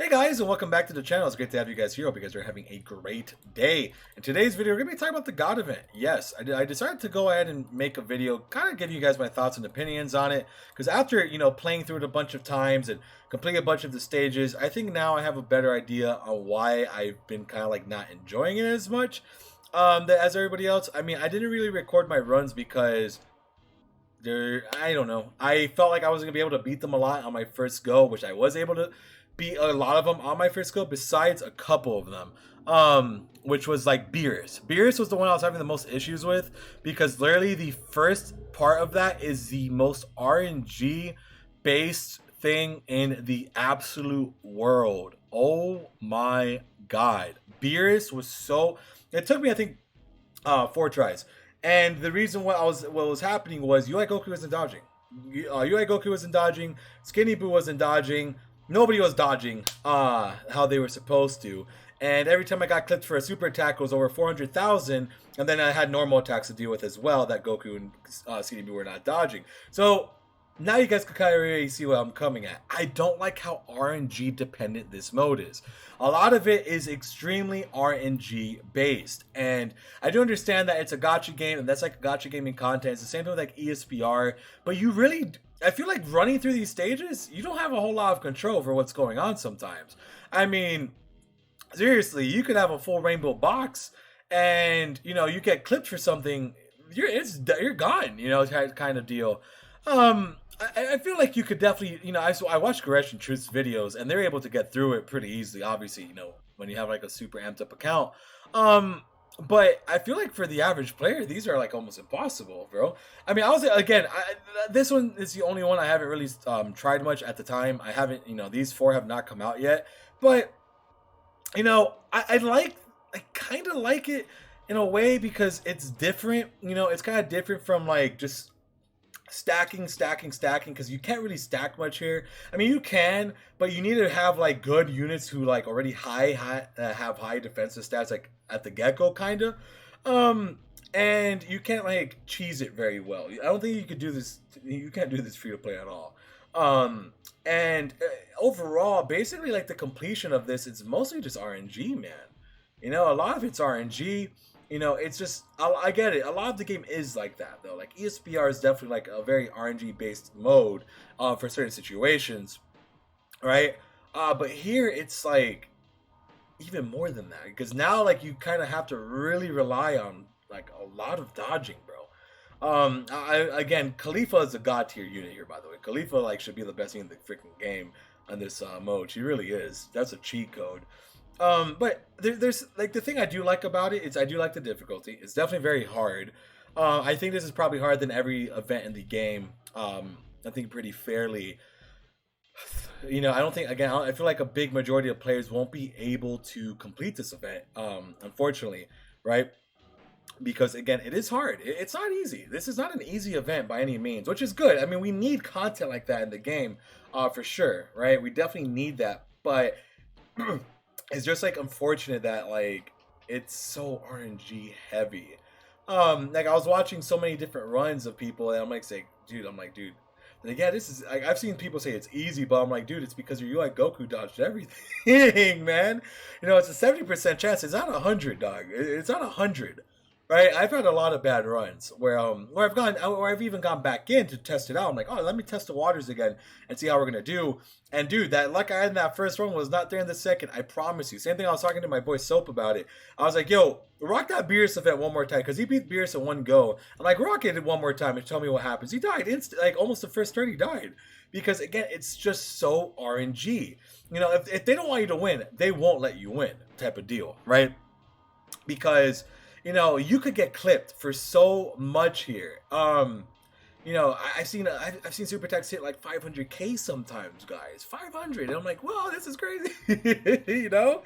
Hey guys, and welcome back to the channel. It's great to have you guys here. Hope you guys are having a great day. In today's video, we're going to be talking about the God event. Yes, I decided to go ahead and make a video, kind of give you guys my thoughts and opinions on it. Because after, playing through it a bunch of times and completing a bunch of the stages, I think now I have a better idea on why I've been kind of like not enjoying it as much as everybody else. I mean, I didn't really record my runs because I don't know. I felt like I wasn't gonna be able to beat them a lot on my first go, which I was able to beat a lot of them on my first go, besides a couple of them. Which was like Beerus. Beerus was the one I was having the most issues with because literally the first part of that is the most RNG based thing in the absolute world. Oh my god. Beerus was so it took me I think 4 tries. And the reason what was happening was UI Goku wasn't dodging. UI Goku wasn't dodging. Skinny Boo wasn't dodging. Nobody was dodging how they were supposed to. And every time I got clipped for a super attack, it was over 400,000. And then I had normal attacks to deal with as well that Goku and Skinny Boo were not dodging. So now you guys can kind of really see what I'm coming at. I don't like how RNG dependent this mode is. A lot of it is extremely RNG based. And I do understand that it's a gacha game and that's like a gacha gaming content. It's the same thing with like ESPR. But you really, I feel like running through these stages, you don't have a whole lot of control over what's going on sometimes. I mean, seriously, you could have a full rainbow box and, you get clipped for something, you're gone, kind of deal. I feel like you could definitely, I watched Goresh and Truth's videos, and they're able to get through it pretty easily. Obviously, when you have like a super amped up account. But I feel like for the average player, these are like almost impossible, bro. I mean, this one is the only one I haven't really tried much at the time. I haven't, these 4 have not come out yet. But I kind of like it in a way because it's different. It's kind of different from like just stacking because you can't really stack much here. I mean, you can, but you need to have like good units who like already have high defensive stats like at the get-go kind of. And you can't like cheese it very well. I don't think you could do this. You can't do this free to play at all. And overall, basically like the completion of this, it's mostly just RNG, man. A lot of it's RNG. It's just, I get it. A lot of the game is like that, though. Like, ESPR is definitely, like, a very RNG-based mode for certain situations, right? But here, it's, like, even more than that. Because now, like, you kind of have to really rely on, like, a lot of dodging, bro. Again, Khalifa is a god tier unit here, by the way. Khalifa, like, should be the best thing in the freaking game on this mode. She really is. That's a cheat code. But there's like the thing I do like about it is I do like the difficulty. It's definitely very hard. I think this is probably harder than every event in the game. I think pretty fairly. I don't think I feel like a big majority of players won't be able to complete this event. Unfortunately, right? Because again, it is hard. It's not easy. This is not an easy event by any means, which is good. I mean, we need content like that in the game, for sure, right? We definitely need that, but. It's just like unfortunate that like it's so RNG heavy. Like I was watching so many different runs of people, and I'm like saying, dude, like, yeah, this is. Like, I've seen people say it's easy, but I'm like, dude, it's because your UI Goku dodged everything, man. It's a 70% chance. It's not 100, dog. It's not 100. Right, I've had a lot of bad runs where I've even gone back in to test it out. I'm like, oh, let me test the waters again and see how we're gonna do. And dude, that luck I had in that first run was not there in the second. I promise you. Same thing. I was talking to my boy Soap about it. I was like, yo, rock that Beerus event one more time because he beat Beerus in one go. I'm like, rock it one more time and tell me what happens. He died like almost the first turn. He died because again, it's just so RNG. If they don't want you to win, they won't let you win. Type of deal, right? Because you could get clipped for so much here. I've seen super attacks hit like 500k sometimes, guys. 500, and I'm like, wow, this is crazy. But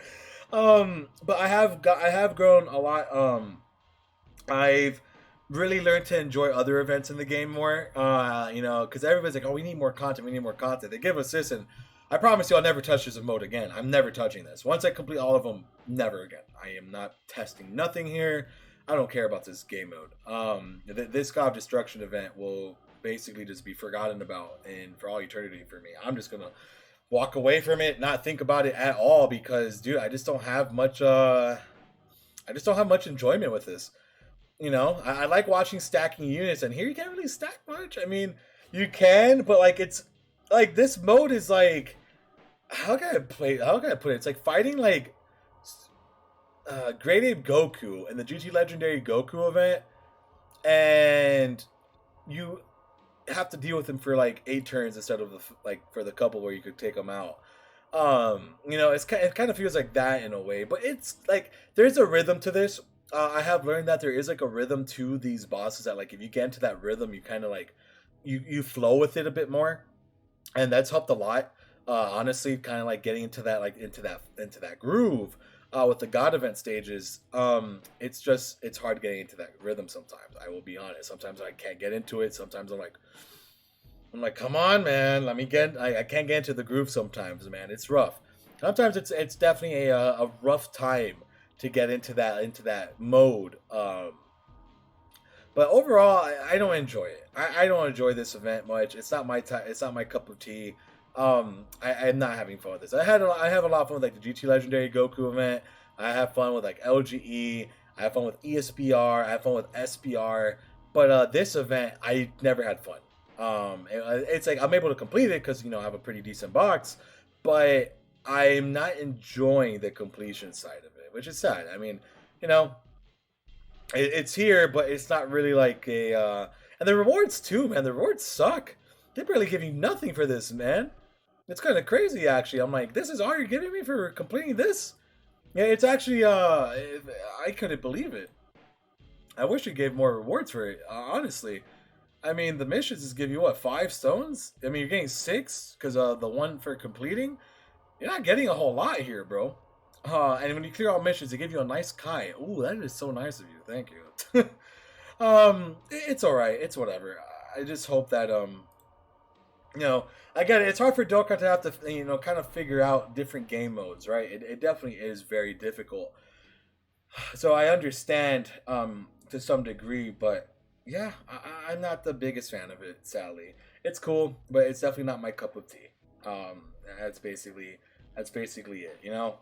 I have grown a lot. I've really learned to enjoy other events in the game more. Because everybody's like, oh, we need more content. We need more content. They give us this, and I promise you I'll never touch this mode again. I'm never touching this. Once I complete all of them, never again. I am not testing nothing here. I don't care about this game mode. This God of Destruction event will basically just be forgotten about and for all eternity for me. I'm just going to walk away from it, not think about it at all because, dude, I just don't have much. I just don't have much enjoyment with this. You know, I like watching stacking units, and here you can't really stack much. I mean, you can, but like it's like this mode is like how can I play? How can I put it? It's like fighting like Great Ape Goku in the GT Legendary Goku event, and you have to deal with him for like 8 turns instead of like for the couple where you could take him out. You know, it kind of feels like that in a way, but it's like there's a rhythm to this. I have learned that there is like a rhythm to these bosses that like if you get into that rhythm, you kind of like you flow with it a bit more, and that's helped a lot. Honestly, kind of like getting into that into that groove with the God event stages. It's just it's hard getting into that rhythm sometimes. I will be honest. Sometimes I can't get into it. Sometimes I'm like, come on, man. Let me get. I can't get into the groove sometimes, man. It's rough. Sometimes it's definitely a rough time to get into that mode. But overall, I don't enjoy it. I don't enjoy this event much. It's not my It's not my cup of tea. I'm not having fun with this. I have a lot of fun with like the GT Legendary Goku event. I have fun with like LGE. I have fun with ESBR. I have fun with SBR. But this event, I never had fun. It's like I'm able to complete it because you know I have a pretty decent box, but I'm not enjoying the completion side of it, which is sad. I mean, you know, it's here, but it's not really like a. And the rewards too, man. The rewards suck. They barely give you nothing for this, man. It's kind of crazy, actually. I'm like, this is all you're giving me for completing this? Yeah, it's actually. I couldn't believe it. I wish you gave more rewards for it. Honestly, I mean, the missions is give you what 5 stones. I mean, you're getting 6 because the one for completing. You're not getting a whole lot here, bro. And when you clear all missions, they give you a nice Kai. Ooh, that is so nice of you. Thank you. It's all right. It's whatever. I just hope that you know, I get it. It's hard for Dokkan to have to you know kind of figure out different game modes, right? It definitely is very difficult. So I understand to some degree, but yeah, I'm not the biggest fan of it. Sadly, it's cool, but it's definitely not my cup of tea. That's basically it. You know.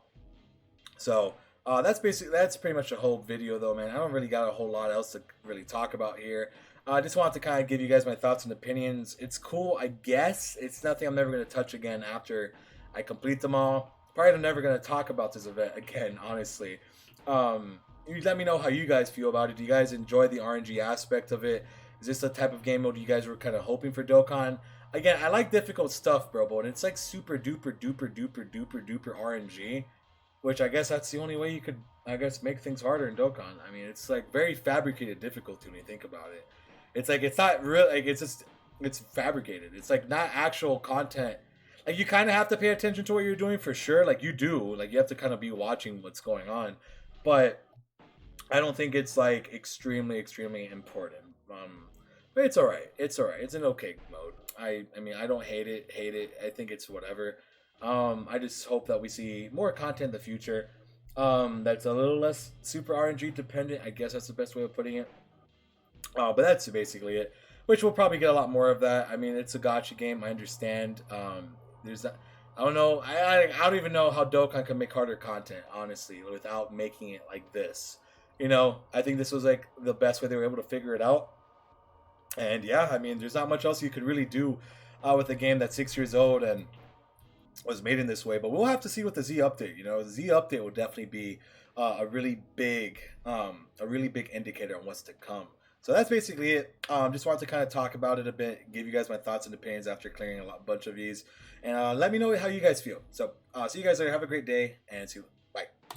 So that's pretty much the whole video, though, man. I don't really got a whole lot else to really talk about here. I just wanted to kind of give you guys my thoughts and opinions. It's cool, I guess. It's nothing I'm never going to touch again after I complete them all. Probably never going to talk about this event again, honestly. You let me know how you guys feel about it. Do you guys enjoy the RNG aspect of it? Is this the type of game mode you guys were kind of hoping for Dokkan? Again, I like difficult stuff, bro, but it's like super duper duper duper duper duper RNG, which I guess that's the only way you could, I guess, make things harder in Dokkan. I mean, it's like very fabricated difficulty when you think about it. It's like it's not real. Like it's just it's fabricated. It's like not actual content. Like you kind of have to pay attention to what you're doing for sure. Like you do. Like you have to kind of be watching what's going on. But I don't think it's like extremely important. But it's all right. It's all right. It's an okay mode. I mean I don't hate it. Hate it. I think it's whatever. I just hope that we see more content in the future. That's a little less super RNG dependent. I guess that's the best way of putting it. But that's basically it. Which we'll probably get a lot more of that. I mean, it's a gotcha game. I understand. There's that. I don't know. I don't even know how Dokkan can make harder content, honestly, without making it like this. You know, I think this was like the best way they were able to figure it out. And yeah, I mean, there's not much else you could really do with a game that's 6 years old and was made in this way. But we'll have to see with the Z update. You know, the Z update will definitely be a really big indicator on what's to come. So that's basically it. Just wanted to kind of talk about it a bit, give you guys my thoughts and opinions after clearing a bunch of these, and let me know how you guys feel. So see you guys later. Have a great day, and see you.